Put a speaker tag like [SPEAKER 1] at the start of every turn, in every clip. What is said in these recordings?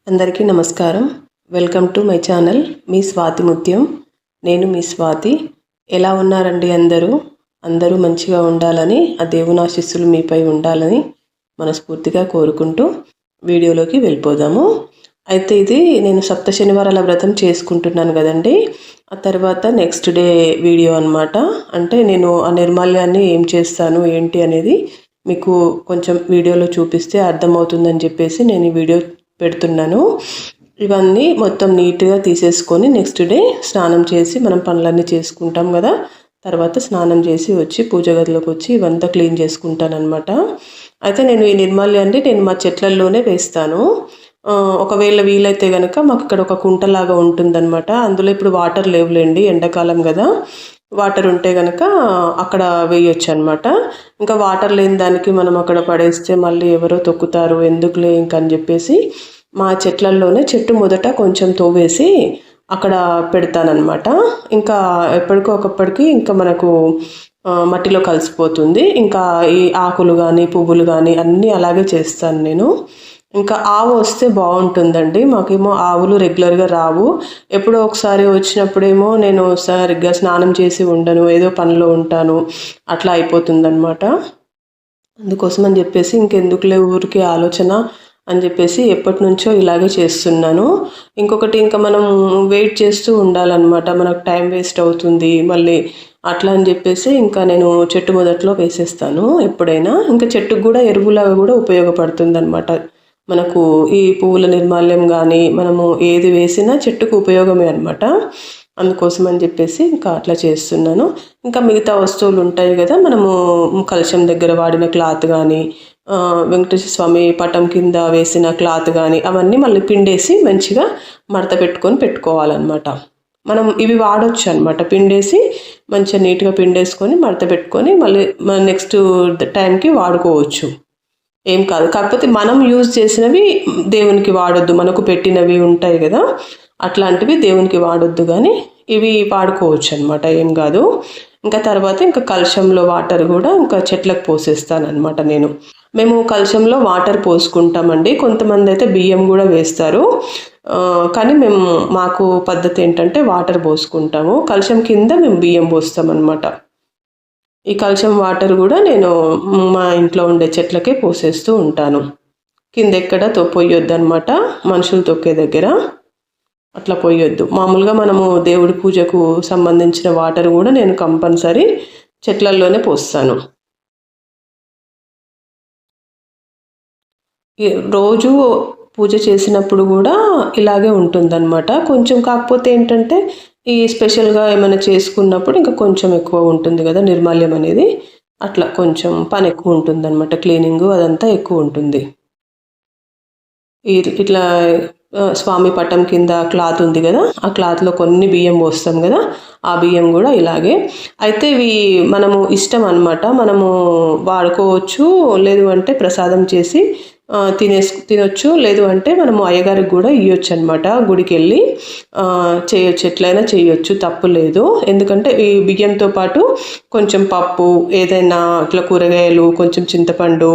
[SPEAKER 1] అందరికీ నమస్కారం. Welcome to my channel మీ స్వాతి ముత్యం. నేను మీ స్వాతి. ఎలా ఉన్నారండి అందరూ? అందరూ మంచిగా ఉండాలని, ఆ దేవుని ఆశీస్సులు మీపై ఉండాలని మనస్ఫూర్తిగా కోరుకుంటూ వీడియోలోకి వెళ్ళిపోదాము. అయితే ఇది నేను సప్త శనివారాల వ్రతం చేసుకుంటున్నాను కదండి. ఆ తర్వాత నెక్స్ట్ డే వీడియో అనమాట. అంటే నేను ఆ నిర్మాల్యాన్ని ఏం చేస్తాను ఏంటి అనేది మీకు కొంచెం వీడియోలో చూపిస్తే అర్థమవుతుందని చెప్పేసి నేను ఈ వీడియో పెడుతున్నాను. ఇవన్నీ మొత్తం నీట్గా తీసేసుకొని నెక్స్ట్ డే స్నానం చేసి మనం పనులన్నీ చేసుకుంటాం కదా. తర్వాత స్నానం చేసి వచ్చి పూజ గదిలోకి వచ్చి ఇవంతా క్లీన్ చేసుకుంటానమాట. అయితే నేను ఈ నిర్మాల్యాన్ని నేను మా చెట్లల్లోనే వేస్తాను. ఒకవేళ వీలైతే కనుక మాకు ఇక్కడ ఒక కుంటలాగా ఉంటుందన్నమాట. అందులో ఇప్పుడు వాటర్ లేవులేండి, ఎండాకాలం కదా. వాటర్ ఉంటే కనుక అక్కడ వేయొచ్చు అనమాట. ఇంకా వాటర్ లేని దానికి మనం అక్కడ పడేస్తే మళ్ళీ ఎవరో తొక్కుతారు, ఎందుకులే ఇంకని చెప్పేసి మా చెట్లల్లోనే చెట్టు మొదట కొంచెం తోవేసి అక్కడ పెడతానమాట. ఇంకా ఎప్పటికో ఒకప్పటికి ఇంకా మనకు మట్టిలో కలిసిపోతుంది. ఇంకా ఈ ఆకులు కానీ పువ్వులు కానీ అన్నీ అలాగే చేస్తాను నేను. ఇంకా ఆవు వస్తే బాగుంటుందండి. మాకేమో ఆవులు రెగ్యులర్గా రావు. ఎప్పుడో ఒకసారి వచ్చినప్పుడేమో నేను సరిగ్గా స్నానం చేసి ఉండను, ఏదో పనిలో ఉంటాను, అట్లా అయిపోతుందన్నమాట. అందుకోసం అని చెప్పేసి ఇంకెందుకులే ఊరికి ఆలోచన అని చెప్పేసి ఎప్పటి నుంచో ఇలాగే చేస్తున్నాను. ఇంకొకటి ఇంకా మనం వెయిట్ చేస్తూ ఉండాలన్నమాట, మనకు టైం వేస్ట్ అవుతుంది మళ్ళీ అట్లా అని చెప్పేసి ఇంకా నేను చెట్టు మొదట్లో వేసేస్తాను ఎప్పుడైనా. ఇంకా చెట్టుకు కూడా ఎరువులాగా కూడా ఉపయోగపడుతుంది అనమాట. మనకు ఈ పువ్వుల నిర్మాల్యం కానీ మనము ఏది వేసినా చెట్టుకు ఉపయోగమే అనమాట. అందుకోసం అని చెప్పేసి ఇంకా అట్లా చేస్తున్నాను. ఇంకా మిగతా వస్తువులు ఉంటాయి కదా, మనము కలశం దగ్గర వాడిన క్లాత్ కానీ వెంకటేశ్వర స్వామి పటం కింద వేసిన క్లాత్ కానీ అవన్నీ మళ్ళీ పిండేసి మంచిగా మడత పెట్టుకోవాలన్నమాట. మనం ఇవి వాడొచ్చు అనమాట. పిండేసి మంచిగా నీట్గా పిండేసుకొని మడత పెట్టుకొని మళ్ళీ నెక్స్ట్ టైంకి వాడుకోవచ్చు, ఏం కాదు. కాకపోతే మనం యూజ్ చేసినవి దేవునికి వాడొద్దు. మనకు పెట్టినవి ఉంటాయి కదా, అట్లాంటివి దేవునికి వాడొద్దు, కానీ ఇవి వాడుకోవచ్చు అనమాట, ఏం కాదు. ఇంకా తర్వాత ఇంకా కలశంలో వాటర్ కూడా ఇంకా చెట్లకు పోసేస్తానమాట నేను. మేము కలశంలో వాటర్ పోసుకుంటామండి. కొంతమంది అయితే బియ్యం కూడా వేస్తారు, కానీ మాకు పద్ధతి ఏంటంటే వాటర్ పోసుకుంటాము. కలశం కింద మేము బియ్యం పోస్తామన్నమాట. ఈ కలశం వాటర్ కూడా నేను మా ఇంట్లో ఉండే చెట్లకే పోసేస్తూ ఉంటాను. కింద ఎక్కడ పొయ్యొద్దు అనమాట, మనుషులు తొక్కే దగ్గర అట్లా పోయొద్దు. మామూలుగా మనము దేవుడి పూజకు సంబంధించిన వాటర్ కూడా నేను కంపల్సరీ చెట్లల్లోనే పోస్తాను. రోజు పూజ చేసినప్పుడు కూడా ఇలాగే ఉంటుందన్నమాట. కొంచెం కాకపోతే ఏంటంటే ఈ స్పెషల్గా ఏమైనా చేసుకున్నప్పుడు ఇంకా కొంచెం ఎక్కువ ఉంటుంది కదా నిర్మాల్యం అనేది, అట్లా కొంచెం పని ఎక్కువ ఉంటుందన్నమాట. క్లీనింగ్ అదంతా ఎక్కువ ఉంటుంది. ఇట్లా స్వామి పటం కింద క్లాత్ ఉంది కదా, ఆ క్లాత్లో కొన్ని బియ్యం పోస్తాం కదా, ఆ బియ్యం కూడా ఇలాగే. అయితే ఇవి మనము ఇష్టం అనమాట, మనము వాడుకోవచ్చు, లేదు అంటే ప్రసాదం చేసి తినొచ్చు, లేదు అంటే మనము అయ్యగారికి కూడా ఇవ్వచ్చు అనమాట. గుడికి వెళ్ళి చేయొచ్చు, ఎట్లయినా చేయొచ్చు, తప్పు లేదు. ఎందుకంటే ఈ బియ్యంతో పాటు కొంచెం పప్పు, ఏదైనా అట్లా కూరగాయలు, కొంచెం చింతపండు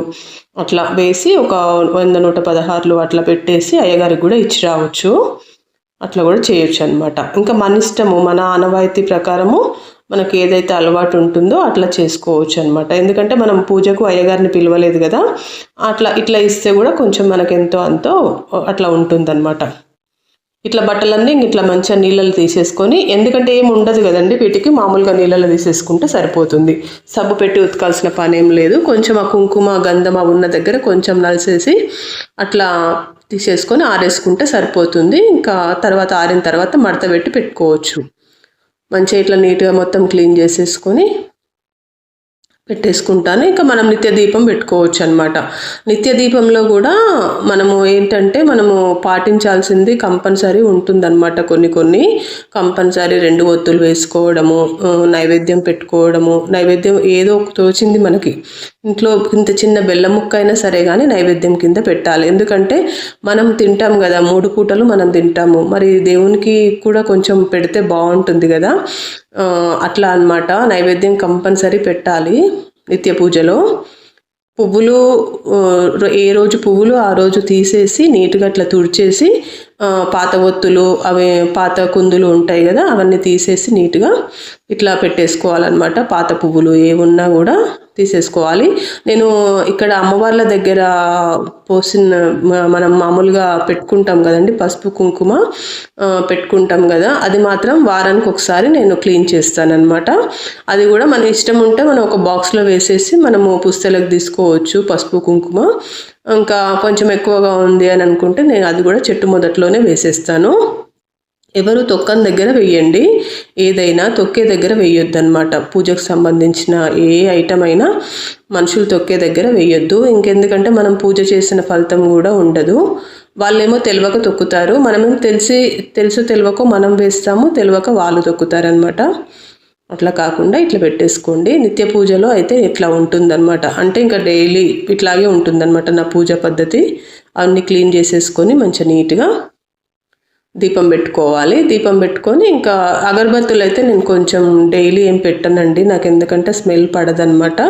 [SPEAKER 1] అట్లా వేసి ఒక 100-116 అట్లా పెట్టేసి అయ్యగారికి కూడా ఇచ్చి రావచ్చు. అట్లా కూడా చేయొచ్చు అనమాట. ఇంకా మన ఇష్టము, మన ఆనవాయితీ ప్రకారము మనకి ఏదైతే అలవాటు ఉంటుందో అట్లా చేసుకోవచ్చు అనమాట. ఎందుకంటే మనం పూజకు అయ్యగారిని పిలవలేదు కదా, ఇట్లా ఇస్తే కూడా కొంచెం మనకు ఎంతో అంతో అట్లా ఉంటుందన్నమాట. ఇట్లా బట్టలన్నీ ఇట్లా మంచిగా నీళ్ళలో తీసేసుకొని, ఎందుకంటే ఏమి ఉండదు కదండి వీటికి, మామూలుగా నీళ్ళలో తీసేసుకుంటే సరిపోతుంది. సబ్బు పెట్టి ఉతకాల్సిన పని ఏం లేదు. కొంచెం ఆ కుంకుమ గంధం ఉన్న దగ్గర కొంచెం నలిసేసి అట్లా తీసేసుకొని ఆరేసుకుంటే సరిపోతుంది. ఇంకా తర్వాత ఆరిన తర్వాత మడత పెట్టుకోవచ్చు. మంచిగా ఇట్లా నీట్గా మొత్తం క్లీన్ చేసేసుకొని పెట్టేసుకుంటాను. ఇంకా మనం నిత్య దీపం పెట్టుకోవచ్చు అనమాట. నిత్య దీపంలో కూడా మనము ఏంటంటే మనము పాటించాల్సింది కంపల్సరీ ఉంటుందన్నమాట. కొన్ని కంపల్సరీ 2 ఒత్తులు వేసుకోవడము, నైవేద్యం పెట్టుకోవడము. నైవేద్యం ఏదో తోచింది మనకి ఇంట్లో, ఇంత చిన్న బెల్లం ముక్క అయినా సరే కానీ నైవేద్యం కింద పెట్టాలి. ఎందుకంటే మనం తింటాం కదా, 3 పూటలు మనం తింటాము, మరి దేవునికి కూడా కొంచెం పెడితే బాగుంటుంది కదా. అట్లా అన్నమాట, నైవేద్యం కంపల్సరీ పెట్టాలి నిత్య పూజలో. పువ్వులు ఏ రోజు పువ్వులు ఆ రోజు తీసేసి నీట్గా అట్లా తుడిచేసి పాత ఒత్తులు అవి పాత కుందులు ఉంటాయి కదా, అవన్నీ తీసేసి నీట్గా ఇట్లా పెట్టేసుకోవాలన్నమాట. పాత పువ్వులు ఏమున్నా కూడా తీసేసుకోవాలి. నేను ఇక్కడ అమ్మవార్ల దగ్గర పోసిన మనం మామూలుగా పెట్టుకుంటాం కదండి, పసుపు కుంకుమ పెట్టుకుంటాం కదా, అది మాత్రం వారానికి ఒకసారి నేను క్లీన్ చేస్తానన్నమాట. అది కూడా మన ఇష్టం ఉంటే మనం ఒక బాక్స్లో వేసేసి మనము పుస్తలకు తీసుకోవచ్చు పసుపు కుంకుమ. ఇంకా కొంచెం ఎక్కువగా ఉంది అని అనుకుంటే నేను అది కూడా చెట్టు మొదట్లోనే వేసేస్తాను. ఎవరు తొక్కని దగ్గర వేయండి, ఏదైనా తొక్కే దగ్గర వేయొద్దు అనమాట. పూజకు సంబంధించిన ఏ ఐటమ్ అయినా మనుషులు తొక్కే దగ్గర వేయొద్దు. ఇంకెందుకంటే మనం పూజ చేసిన ఫలితం కూడా ఉండదు. వాళ్ళేమో తెలియక తొక్కుతారు, మనమేమో తెలుసు తెలియకో మనం వేస్తాము, తెలియక వాళ్ళు తొక్కుతారనమాట. అట్లా కాకుండా ఇట్లా పెట్టేసుకోండి. నిత్య పూజలో అయితే ఇట్లా ఉంటుందన్నమాట. అంటే ఇంకా డైలీ ఇట్లాగే ఉంటుందన్నమాట నా పూజ పద్ధతి. అన్నీ క్లీన్ చేసేసుకొని మంచిగా నీట్గా దీపం పెట్టుకోవాలి. దీపం పెట్టుకొని ఇంకా అగరబత్తులు అయితే నేను కొంచెం డైలీ ఏం పెట్టానండి, నాకు ఎందుకంటే స్మెల్ పడదనమాట.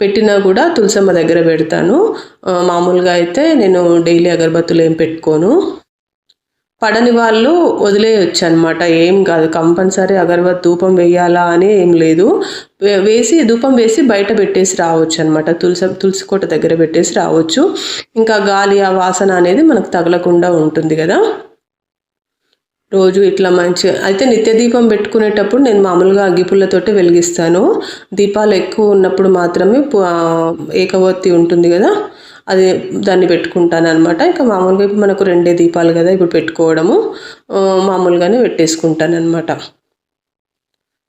[SPEAKER 1] పెట్టినా కూడా తులసమ్మ దగ్గర పెడతాను. మామూలుగా అయితే నేను డైలీ అగరబత్తులు ఏం పెట్టుకోను. పడని వాళ్ళు వదిలేయచ్చు అనమాట, ఏం కాదు. కంపల్సరీ అగరబత్తి ధూపం వేయాలా అని ఏం లేదు. ధూపం వేసి బయట పెట్టేసి రావచ్చు అనమాట. తులసి కోట దగ్గర పెట్టేసి రావచ్చు. ఇంకా గాలి ఆ వాసన అనేది మనకు తగలకుండా ఉంటుంది కదా. రోజు ఇట్లా మంచిగా అయితే నిత్య దీపం పెట్టుకునేటప్పుడు నేను మామూలుగా అగ్గిపుల్లతోటి వెలిగిస్తాను. దీపాలు ఎక్కువ ఉన్నప్పుడు మాత్రమే ఏకవత్తి ఉంటుంది కదా, అది దాన్ని పెట్టుకుంటాను అనమాట. ఇంకా మామూలుగా మనకు 2 దీపాలు కదా ఇప్పుడు పెట్టుకోవడము, మామూలుగానే పెట్టేసుకుంటాను అనమాట.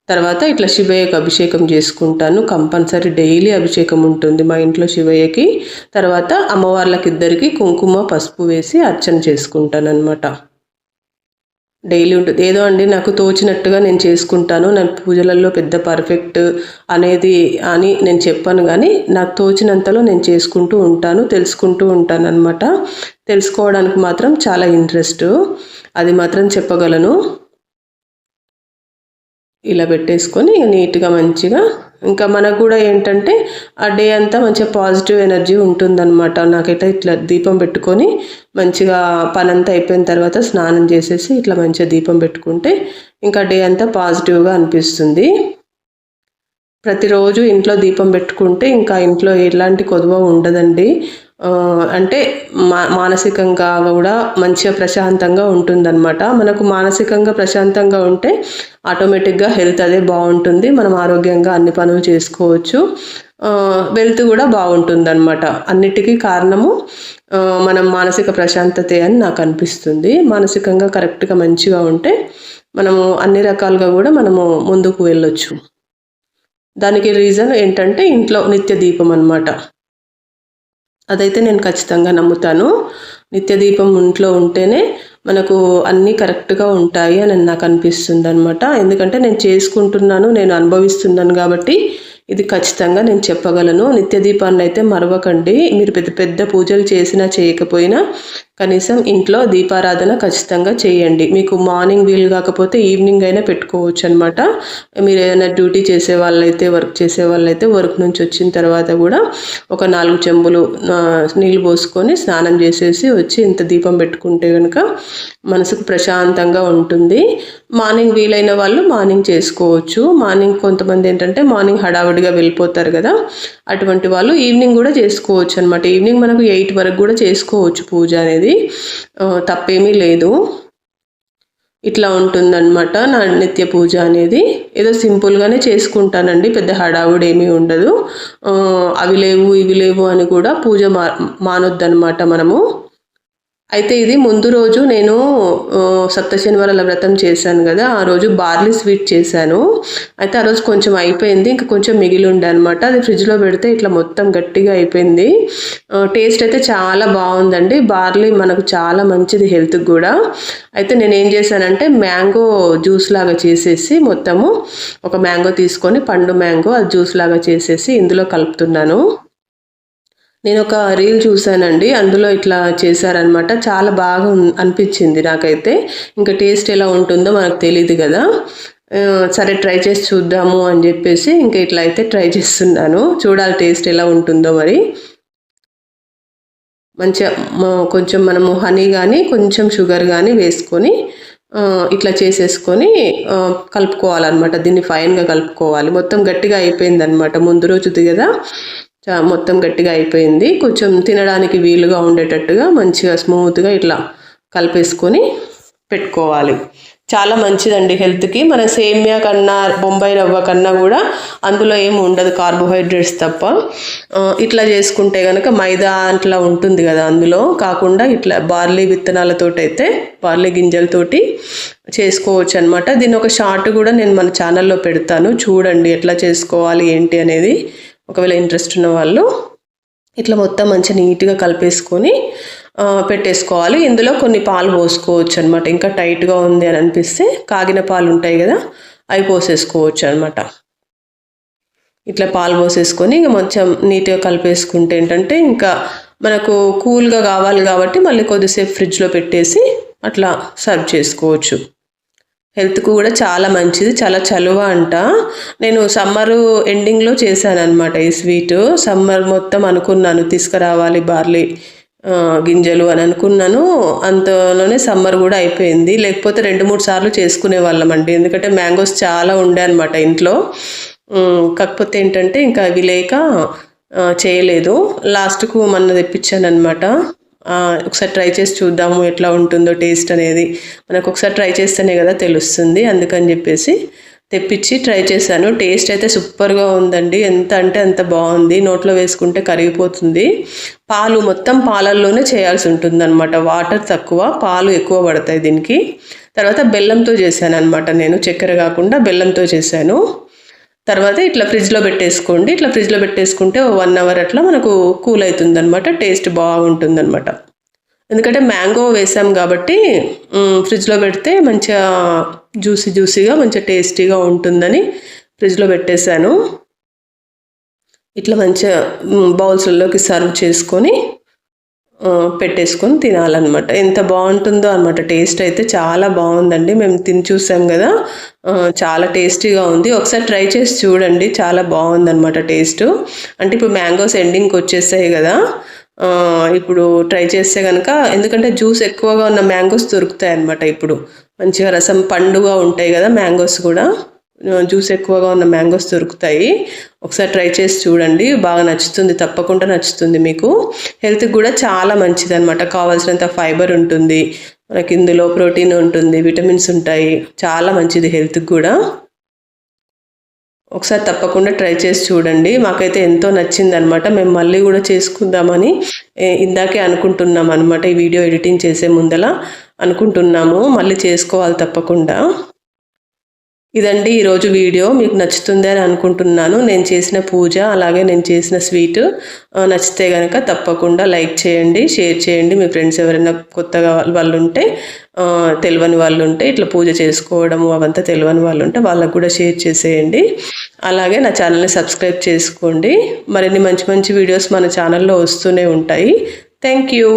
[SPEAKER 1] తర్వాత ఇట్లా శివయ్యకి అభిషేకం చేసుకుంటాను. కంపల్సరీ డైలీ అభిషేకం ఉంటుంది మా ఇంట్లో శివయ్యకి. తర్వాత అమ్మవార్లకి ఇద్దరికి కుంకుమ పసుపు వేసి అర్చన చేసుకుంటాను అనమాట. డైలీ ఉంటుంది. ఏదో అండి నాకు తోచినట్టుగా నేను చేసుకుంటాను. నేను పూజలలో పెద్ద పర్ఫెక్ట్ అనేది అని నేను చెప్పాను, కానీ నాకు తోచినంతలో నేను చేసుకుంటూ ఉంటాను, తెలుసుకుంటూ ఉంటాను అనమాట. తెలుసుకోవడానికి మాత్రం చాలా ఇంట్రెస్ట్, అది మాత్రం చెప్పగలను. ఇలా పెట్టేసుకొని నీట్గా మంచిగా ఇంకా మనకు కూడా ఏంటంటే ఆ డే అంతా మంచిగా పాజిటివ్ ఎనర్జీ ఉంటుందన్నమాట. నాకైతే ఇట్లా దీపం పెట్టుకొని మంచిగా పనంతా అయిపోయిన తర్వాత స్నానం చేసేసి ఇట్లా మంచిగా దీపం పెట్టుకుంటే ఇంకా డే అంతా పాజిటివ్గా అనిపిస్తుంది. ప్రతిరోజు ఇంట్లో దీపం పెట్టుకుంటే ఇంకా ఇంట్లో ఎలాంటి కొదువ ఉండదండి. అంటే మానసికంగా కూడా మంచిగా ప్రశాంతంగా ఉంటుందన్నమాట. మనకు మానసికంగా ప్రశాంతంగా ఉంటే ఆటోమేటిక్గా హెల్త్ అదే బాగుంటుంది, మనం ఆరోగ్యంగా అన్ని పనులు చేసుకోవచ్చు, వెల్త్ కూడా బాగుంటుందన్నమాట. అన్నిటికీ కారణము మనం మానసిక ప్రశాంతతే అని నాకు అనిపిస్తుంది. మానసికంగా కరెక్ట్గా మంచిగా ఉంటే మనము అన్ని రకాలుగా కూడా మనము ముందుకు వెళ్ళొచ్చు. దానికి రీజన్ ఏంటంటే ఇంట్లో నిత్య దీపం అన్నమాట. అదైతే నేను ఖచ్చితంగా నమ్ముతాను. నిత్య దీపం ఇంట్లో ఉంటేనే మనకు అన్నీ కరెక్ట్గా ఉంటాయి అని నాకు అనిపిస్తుంది అనమాట. ఎందుకంటే నేను చేసుకుంటున్నాను, నేను అనుభవిస్తున్నాను కాబట్టి ఇది ఖచ్చితంగా నేను చెప్పగలను. నిత్య దీపాన్ని అయితే మరవకండి. మీరు పెద్ద పెద్ద పూజలు చేసినా చేయకపోయినా కనీసం ఇంట్లో దీపారాధన ఖచ్చితంగా చేయండి. మీకు మార్నింగ్ వీలు కాకపోతే ఈవినింగ్ అయినా పెట్టుకోవచ్చు అనమాట. మీరు ఏదైనా డ్యూటీ చేసే వాళ్ళైతే, వర్క్ చేసే వాళ్ళైతే వర్క్ నుంచి వచ్చిన తర్వాత కూడా ఒక 4 చెంబులు నీళ్ళు పోసుకొని స్నానం చేసేసి వచ్చి ఇంత దీపం పెట్టుకుంటే కనుక మనసుకు ప్రశాంతంగా ఉంటుంది. మార్నింగ్ వీలైన వాళ్ళు మార్నింగ్ చేసుకోవచ్చు. మార్నింగ్ కొంతమంది ఏంటంటే మార్నింగ్ హడావుడిగా వెళ్ళిపోతారు కదా, అటువంటి వాళ్ళు ఈవినింగ్ కూడా చేసుకోవచ్చు అనమాట. ఈవినింగ్ మనకు 8 వరకు కూడా చేసుకోవచ్చు పూజ అనేది, తప్పేమీ లేదు. ఇట్లా ఉంటుందన్నమాట నా నిత్య పూజ అనేది. ఏదో సింపుల్గానే చేసుకుంటానండి, పెద్ద హడావుడి ఏమీ ఉండదు. అవి లేవు ఇవి లేవు అని కూడా పూజ మానొద్దనమాట మనము. అయితే ఇది ముందు రోజు నేను సప్తశనివారాల వ్రతం చేశాను కదా, ఆ రోజు బార్లీ స్వీట్ చేశాను. అయితే ఆ రోజు కొంచెం అయిపోయింది, ఇంకా కొంచెం మిగిలి ఉండే అనమాట. అది ఫ్రిడ్జ్లో పెడితే ఇట్లా మొత్తం గట్టిగా అయిపోయింది. టేస్ట్ అయితే చాలా బాగుందండి. బార్లీ మనకు చాలా మంచిది హెల్త్కి కూడా. అయితే నేను ఏం చేశానంటే మ్యాంగో జ్యూస్ లాగా చేసేసి, మొత్తము ఒక మ్యాంగో తీసుకొని, పండు మ్యాంగో, అది జ్యూస్ లాగా చేసేసి ఇందులో కలుపుతున్నాను. నేను ఒక రీల్ చూశానండి, అందులో ఇట్లా చేశారనమాట. చాలా బాగా అనిపించింది నాకైతే. ఇంకా టేస్ట్ ఎలా ఉంటుందో మనకు తెలియదు కదా, సరే ట్రై చేసి చూద్దాము అని చెప్పేసి ఇంకా ఇట్లా అయితే ట్రై చేస్తున్నాను. చూడాలి టేస్ట్ ఎలా ఉంటుందో మరి. మంచిగా కొంచెం మనము హనీ కానీ కొంచెం షుగర్ కానీ వేసుకొని ఇట్లా చేసేసుకొని కలుపుకోవాలన్నమాట. దీన్ని ఫైన్గా కలుపుకోవాలి. మొత్తం గట్టిగా అయిపోయిందనమాట. ముందు రోజుది కదా, మొత్తం గట్టిగా అయిపోయింది. కొంచెం తినడానికి వీలుగా ఉండేటట్టుగా మంచిగా స్మూత్గా ఇట్లా కలిపేసుకొని పెట్టుకోవాలి. చాలా మంచిదండి హెల్త్కి. మన సేమియా కన్నా బొంబాయి రవ్వ కన్నా కూడా అందులో ఏమి ఉండదు, కార్బోహైడ్రేట్స్ తప్ప. ఇట్లా చేసుకుంటే కనుక మైదా అట్లా ఉంటుంది కదా, అందులో కాకుండా ఇట్లా బార్లీ విత్తనాలతోటి అయితే బార్లీ గింజలతోటి చేసుకోవచ్చు అనమాట. దీన్ని ఒక షార్ట్ కూడా నేను మన ఛానల్లో పెడతాను, చూడండి ఎట్లా చేసుకోవాలి ఏంటి అనేది. ఒకవేళ ఇంట్రెస్ట్ ఉన్న వాళ్ళు ఇట్లా మొత్తం మంచిగా నీట్గా కలిపేసుకొని పెట్టేసుకోవాలి. ఇందులో కొన్ని పాలు పోసుకోవచ్చు అనమాట. ఇంకా టైట్గా ఉంది అని అనిపిస్తే కాగిన పాలు ఉంటాయి కదా, అవి పోసేసుకోవచ్చు అనమాట. ఇట్లా పాలు పోసేసుకొని ఇంకా కొంచెం నీట్గా కలిపేసుకుంటే ఏంటంటే ఇంకా మనకు కూల్గా కావాలి కాబట్టి మళ్ళీ కొద్దిసేపు ఫ్రిడ్జ్లో పెట్టేసి అట్లా సర్వ్ చేసుకోవచ్చు. హెల్త్కు కూడా చాలా మంచిది, చాలా చలువ అంట. నేను సమ్మరు ఎండింగ్లో చేశాను అనమాట ఈ స్వీటు. సమ్మర్ మొత్తం అనుకున్నాను తీసుకురావాలి బార్లీ గింజలు అని అనుకున్నాను. అంతలోనే సమ్మర్ కూడా అయిపోయింది. లేకపోతే 2-3 సార్లు చేసుకునే వాళ్ళం అండి, ఎందుకంటే మ్యాంగోస్ చాలా ఉండే అనమాట ఇంట్లో. కాకపోతే ఏంటంటే ఇంకా అవి లేక చేయలేదు. లాస్ట్కు మొన్న తెప్పించాను అనమాట. ఒకసారి ట్రై చేసి చూద్దాము ఎట్లా ఉంటుందో టేస్ట్ అనేది. మనకు ఒకసారి ట్రై చేస్తేనే కదా తెలుస్తుంది. అందుకని చెప్పేసి తెప్పించి ట్రై చేశాను. టేస్ట్ అయితే సూపర్గా ఉందండి. ఎంత అంటే అంత బాగుంది. నోట్లో వేసుకుంటే కరిగిపోతుంది. పాలు మొత్తం పాలల్లోనే చేయాల్సి ఉంటుంది అనమాట. వాటర్ తక్కువ, పాలు ఎక్కువ పడతాయి దీనికి. తర్వాత బెల్లంతో చేశాను అనమాట నేను, చక్కెర కాకుండా బెల్లంతో చేశాను. తర్వాత ఇట్లా ఫ్రిడ్జ్లో పెట్టేసుకోండి. ఇట్లా ఫ్రిడ్జ్లో పెట్టేసుకుంటే 1 అవర్ అట్లా మనకు కూల్ అవుతుంది అనమాట. టేస్ట్ బాగుంటుంది అనమాట. ఎందుకంటే మ్యాంగో వేసాం కాబట్టి ఫ్రిడ్జ్లో పెడితే మంచిగా జ్యూసీగా మంచిగా టేస్టీగా ఉంటుందని ఫ్రిడ్జ్లో పెట్టేశాను. ఇట్లా మంచిగా బౌల్స్లోకి సర్వ్ చేసుకొని పెట్టేసుకొని తినాలన్నమాట. ఎంత బాగుంటుందో అనమాట. టేస్ట్ అయితే చాలా బాగుందండి. మేము తిని చూసాం కదా, చాలా టేస్టీగా ఉంది. ఒకసారి ట్రై చేసి చూడండి, చాలా బాగుందన్నమాట టేస్ట్. అంటే ఇప్పుడు మ్యాంగోస్ ఎండింగ్కి వచ్చేసాయి కదా, ఇప్పుడు ట్రై చేస్తే కనుక, ఎందుకంటే జ్యూస్ ఎక్కువగా ఉన్న మ్యాంగోస్ దొరుకుతాయి అన్నమాట. ఇప్పుడు మంచిగా రసం పండుగా ఉంటాయి కదా మ్యాంగోస్ కూడా, జ్యూస్ ఎక్కువగా ఉన్న మ్యాంగోస్ దొరుకుతాయి. ఒకసారి ట్రై చేసి చూడండి, బాగా నచ్చుతుంది, తప్పకుండా నచ్చుతుంది మీకు. హెల్త్కి కూడా చాలా మంచిది అనమాట. కావాల్సినంత ఫైబర్ ఉంటుంది మనకి, ఇందులో ప్రోటీన్ ఉంటుంది, విటమిన్స్ ఉంటాయి. చాలా మంచిది హెల్త్కి కూడా. ఒకసారి తప్పకుండా ట్రై చేసి చూడండి. మాకైతే ఎంతో నచ్చిందనమాట. మేము మళ్ళీ కూడా చేసుకుందామని ఇందాకే అనుకుంటున్నాం అనమాట. ఈ వీడియో ఎడిటింగ్ చేసే ముందల అనుకుంటున్నాము, మళ్ళీ చేసుకోవాలి తప్పకుండా. ఇదండి ఈరోజు వీడియో. మీకు నచ్చుతుంది అని అనుకుంటున్నాను. నేను చేసిన పూజ, అలాగే నేను చేసిన స్వీట్ నచ్చితే కనుక తప్పకుండా లైక్ చేయండి, షేర్ చేయండి. మీ ఫ్రెండ్స్ ఎవరైనా కొత్తగా వాళ్ళు ఉంటే, తెలియని వాళ్ళు ఉంటే, ఇట్లా పూజ చేసుకోవడము అవంతా తెలియని వాళ్ళు ఉంటే వాళ్ళకు కూడా షేర్ చేసేయండి. అలాగే నా ఛానల్ని సబ్స్క్రైబ్ చేసుకోండి. మరిన్ని మంచి మంచి వీడియోస్ మన ఛానల్లో వస్తూనే ఉంటాయి. Thank you.